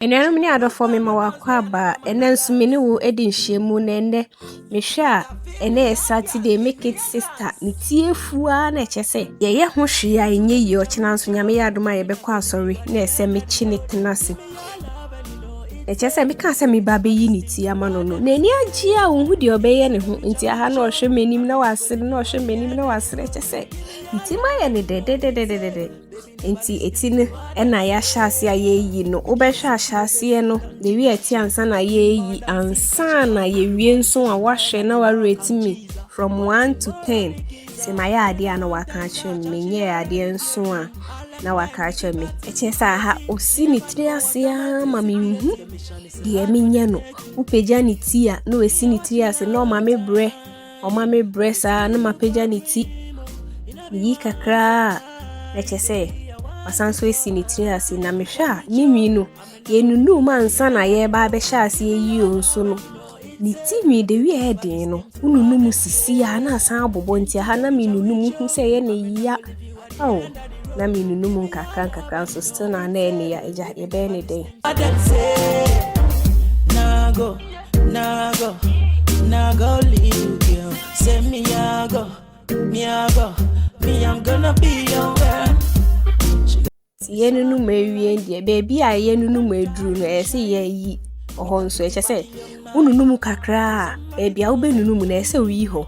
Enuanum ni adofo me ma wakwa aba ene nso me ne wo edi nhyiemu na ene mehwe a ene Saturday make it sister ni tiefua na echese ye ho hwe a enye yi ochina nso nyame ya adoma ye bekọ asori na ese mechi ne tenase echese me ka se me ba be yi ni ti ama no na eni agi a wo hu de obeye ne ho nti aha na ohwe menim na wasere na ohwe menim na wasere echese nti ma ye ne de Enti etine ena ya hyase ayeyi no obehwe ahyase no de wi ati ansa na yeyi ansa na ye wie nso a wahwe na wa rate me from 1 to 10 se ma ya ade ana waka ache me nye ade nso a na waka ache me echesa ha osi ni triase a ma me hu de emenye no upeja ni ti a na osi ni triase na o ma me bre o ma me bre sa na ma peja ni ti yi kakra echese Wasanso esi ni triase na mehwa ni nwinu ye nunu mansa na ye ba be hyase yi onso no ni timi de wi eden no ununu mu sisi ya na asan abobo nti ha na minunu mu hu se ye na yiya na minunu mu nkakra so still na ene ya eja ye be ne den nago leave girl say me I'm gonna be your man yenunu mewie ndie baby a yenunu medru no ese ye yi oho nso echese ununu mu kakra baby a ubenunu mu na ese oyi ho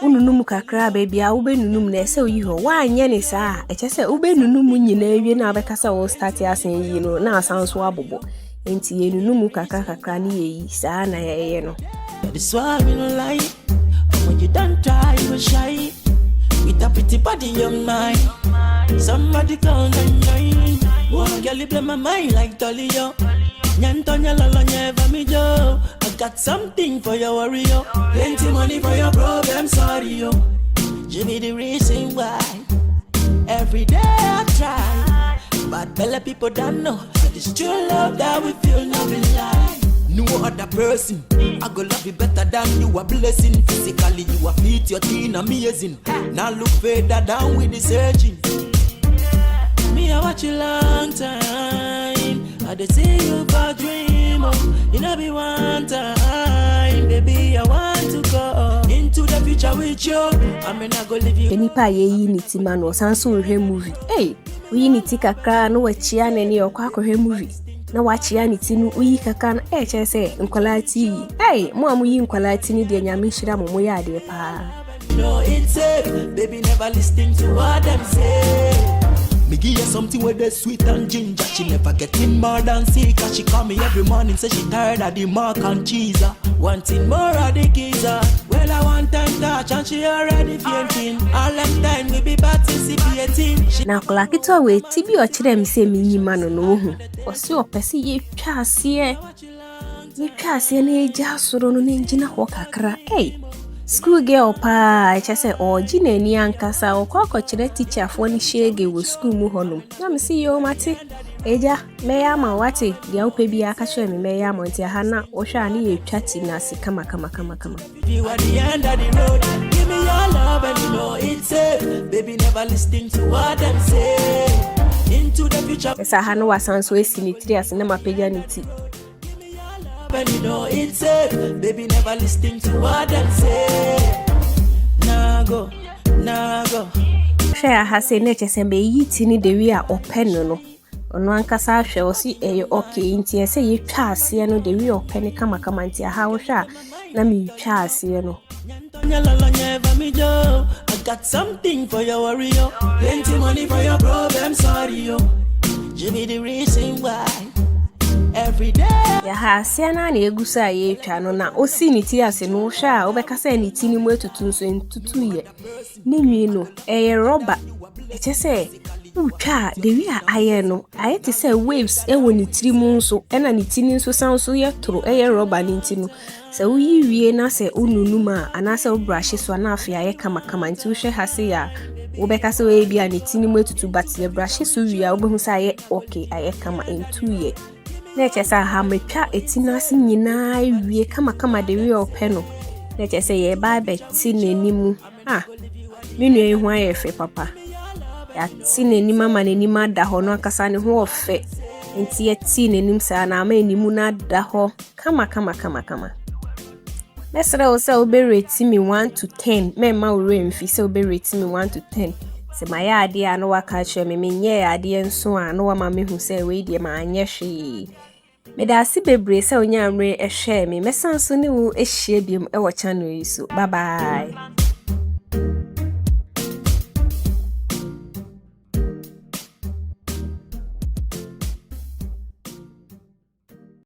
ununu mu kakra baby a ubenunu mu na ese oyi ho wa anye ne saa echese ubenunu mu nyina ewie na abekasa wo start asen yi no na asan so abobo enti yenunu mu kakra ni yeyi saa na ye no this why me no lie when you don't try you shy with a pretty body on mine. Somebody call 99. One girl play my mind like Dolly yo. Nyantonya lolo never me yo. I got something for your warrior. Plenty money for your problem, sorry yo. Give me the reason why. Every day I try, but belly people don't know that it's true love that we feel no be lie. No other person, I go love you better than you a blessing. Physically you a fit your teen amazing. Now look further down with the searching. Me I watch you long time. I dey see you for dream. You know be one time, baby I want to go into the future with you. I mean I go live you. Enipa ye yi ni ti man o sanso hwe movie. Hey, we ni ti kakra no wachia na ni okwa akọhwe movie. Na wachia ni ti no uyi kaka na chese nkwalati. Hey, mo amuyi nkwalati ni de nyame hira mo ya ade pa. No it's safe, baby never listening to what them say. Me give her something with the sweet and ginger. She never getting more than sick. She call me every morning, say she tired of the mac and cheese. Wanting more of the geezer. Well, I want time touch and she already fainting. All them time we be participating. Na kola kitwa we tibi ochire mi se mi nyima no no hu. Osi opese ye twa ase na eja soro no na njina ho kakra. Hey, school girl pa echese ojina ni ankasa okokochire teacher fo ni shege wo school mu honum na me see yo mate eja me ya ma wate dia upe bi aka hwe me ya ma nti ha na wo hwe ani ye twati na se kama you are the end of the road give me your love and you know it's safe baby never listening to what them say into the future esa ha no wasanso esi ni trias na mapeja ni ti and you know it's safe, baby never listening to what them say. Nago. Share has a nature sembe yiti ni de we are open no. Ono ankasa hwe osi okay nti ese ye twa ase no de we open kama nti ha wo hwa na me twa ase no. I got something for your warrior. Plenty money for your problem, sorry yo. Give me the reason why. Every day ya ha siana na egusa ye twa no na osi ni ti ase no hwa obekasa ni ti ni mu etutu nso entutu ye ni nwi no rubber echese utwa de wi aye no aye ti say waves ewo ni tiri mu nso na ni ti ni nso san so ye toro rubber ni ti no se uyi wie na se ununu ma ana se brush so na afia ye kama nti hwe ha se ya obekasa we bia ni ti ni mu etutu but the brush so wi a obehu say aye okay aye kama entu ye Nechesa ha metwa etinasi nyina wie kama de wie openo. Nechese ye ba beti nenimu. Minu ehu ayefe papa. Ya ti nenim ama nenim ada ho no akasa ne ho ofe. Nti yɛti n'anim saa na ama animu na da hɔ kama. Mesra wo sɛ wobɛrate me 1 to 10. Memma wo remfi sɛ wobɛrate me 1 to 10. Sɛ mayɛ adeɛ a na waka kyerɛ me menyɛ adeɛ nso a na wama me hu sɛ wei deɛ maanyɛ hwee. Meda ase bebree sɛ wonya amre ɛhwɛ me. Mɛsan so ne wo ahyia biom ɛwɔ channel yi so. Bye bye.